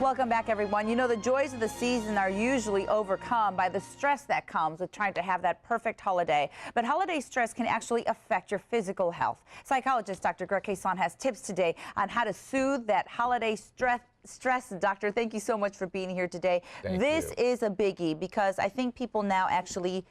Welcome back, everyone. You know, the joys of the season are usually overcome by the stress that comes with trying to have that perfect holiday. But holiday stress can actually affect your physical health. Psychologist Dr. Cason has tips today on how to soothe that holiday stress. Doctor, thank you so much for being here today. This is a biggie because I think people now actually,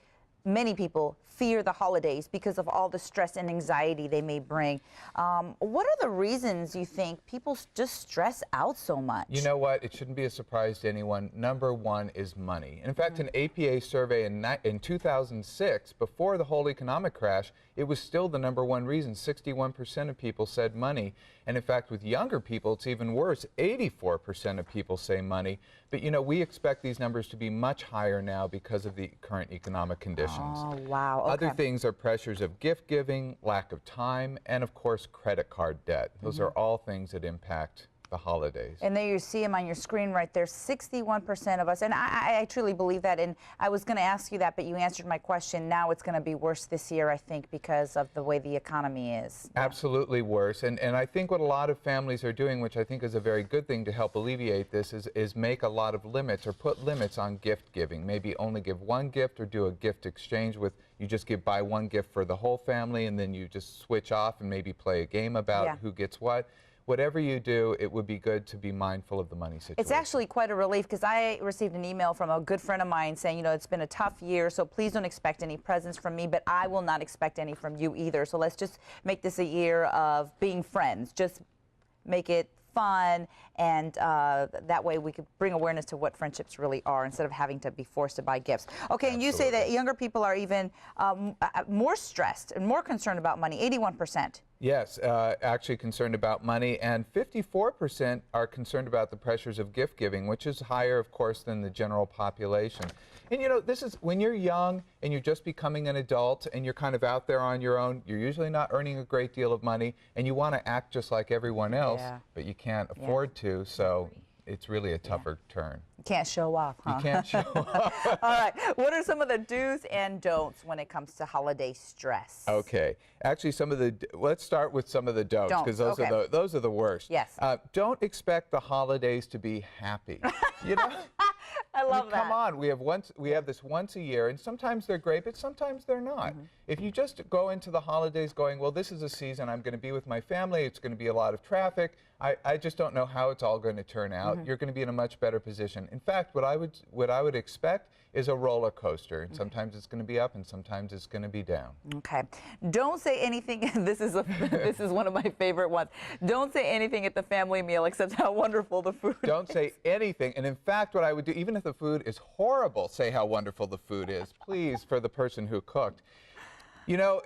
many people fear the holidays because of all the stress and anxiety they may bring. What are the reasons you think people just stress out so much? You know what? It shouldn't be a surprise to anyone. Number one is money. In fact, an APA survey in 2006, before the whole economic crash, it was still the number one reason. 61% of people said money. And in fact, with younger people, it's even worse. 84% of people say money. But you know, we expect these numbers to be much higher now because of the current economic conditions. Oh, wow. Okay. Other things are pressures of gift giving, lack of time, and of course, credit card debt. Those are all things that impact the holidays. And there you see them on your screen right there, 61% of us. And I truly believe that. And I was going to ask you that, but you answered my question. Now it's going to be worse this year, I think, because of the way the economy is. Absolutely worse. And I think what a lot of families are doing, which I think is a very good thing to help alleviate this, is make a lot of limits or put limits on gift giving. Maybe only give one gift or do a gift exchange with, you just buy one gift for the whole family and then you just switch off and maybe play a game about who gets what. Whatever you do, it would be good to be mindful of the money situation. It's actually quite a relief because I received an email from a good friend of mine saying, you know, it's been a tough year, so please don't expect any presents from me, but I will not expect any from you either. So let's just make this a year of being friends. Just make it fun, and that way we could bring awareness to what friendships really are instead of having to be forced to buy gifts. Okay, and you say that younger people are even more stressed and more concerned about money, 81%. Yes, actually concerned about money, and 54% are concerned about the pressures of gift giving, which is higher, of course, than the general population. And you know, this is when you're young and you're just becoming an adult and you're kind of out there on your own, you're usually not earning a great deal of money and you want to act just like everyone else, but you can't afford to, so it's really a tougher turn. You can't show off, huh? You can't show off. All right. What are some of the do's and don'ts when it comes to holiday stress? Okay. Actually, let's start with some of the don'ts, because those are the worst. Yes. Don't expect the holidays to be happy. You know? I love that. Come on, we have this once a year, and sometimes they're great, but sometimes they're not. If you just go into the holidays going, well, this is a season I'm going to be with my family, it's going to be a lot of traffic, I just don't know how it's all going to turn out. You're going to be in a much better position. In fact, what I would expect is a roller coaster, and sometimes it's going to be up and sometimes it's going to be down. Okay. Don't say anything. This is one of my favorite ones. Don't say anything at the family meal except how wonderful the food is. Don't say anything. And in fact, what I would do, even if the food is horrible, say how wonderful the food is, please, for the person who cooked. You know,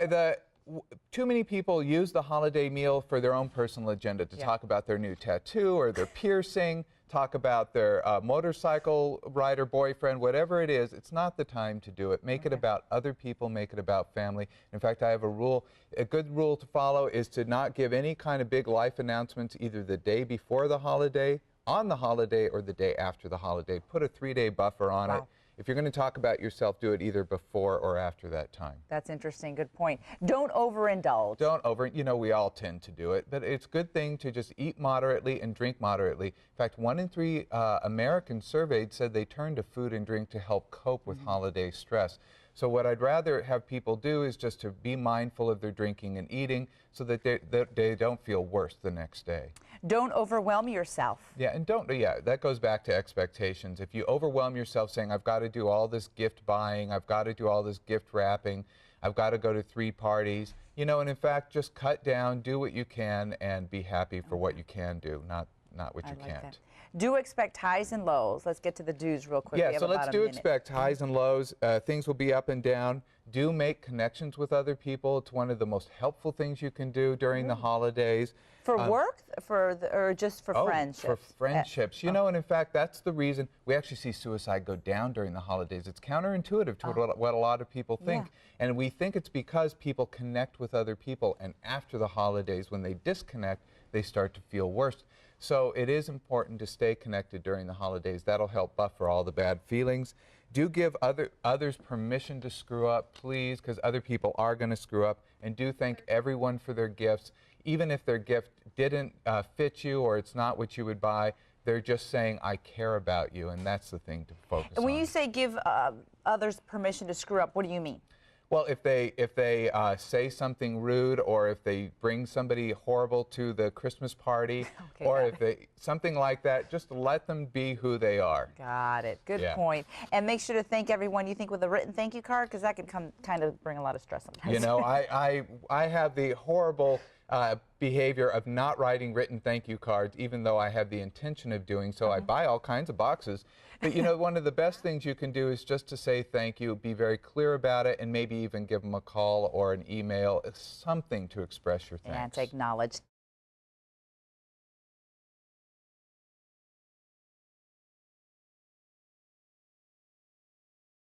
too many people use the holiday meal for their own personal agenda, to talk about their new tattoo or their piercing, talk about their motorcycle rider boyfriend, whatever it is. It's not the time to do it. Make it about other people, make it about family. In fact, I have a rule, a good rule to follow is to not give any kind of big life announcements either the day before the holiday, on the holiday, or the day after the holiday. Put a 3-day buffer on it. If you're going to talk about yourself, do it either before or after that time. That's interesting. Good point. Don't overindulge. You know, we all tend to do it, but it's a good thing to just eat moderately and drink moderately. In fact, 1 in 3 Americans surveyed said they turn to food and drink to help cope with holiday stress. So what I'd rather have people do is just to be mindful of their drinking and eating so that they don't feel worse the next day. Don't overwhelm yourself. Yeah, and that goes back to expectations. If you overwhelm yourself saying, I've got to do all this gift buying, I've got to do all this gift wrapping, I've got to go to 3 parties, you know, and in fact, just cut down, do what you can, and be happy for what you can do, not what you can't. That. Do expect highs and lows. Let's get to the do's real quick. Yeah, so let's expect highs and lows. Things will be up and down. Do make connections with other people. It's one of the most helpful things you can do during the holidays. For work, or just for friendships? For friendships. You know, and in fact, that's the reason we actually see suicide go down during the holidays. It's counterintuitive to what a lot of people think. And we think it's because people connect with other people, and after the holidays, when they disconnect, they start to feel worse. So it is important to stay connected during the holidays. That'll help buffer all the bad feelings. Do give others permission to screw up, please, because other people are going to screw up. And do thank everyone for their gifts. Even if their gift didn't fit you or it's not what you would buy, they're just saying, I care about you, and that's the thing to focus on. And when you say give others permission to screw up, what do you mean? Well, if they say something rude, or if they bring somebody horrible to the Christmas party, Okay, or if they something like that, just let them be who they are. Got it. Good Yeah. point. And make sure to thank everyone you think with a written thank you card, because that can kind of bring a lot of stress sometimes. You know, I have the horrible behavior of not writing written thank you cards, even though I have the intention of doing so. I buy all kinds of boxes. But, you know, one of the best things you can do is just to say thank you, be very clear about it, and maybe even give them a call or an email, something to express your thanks. And to acknowledge.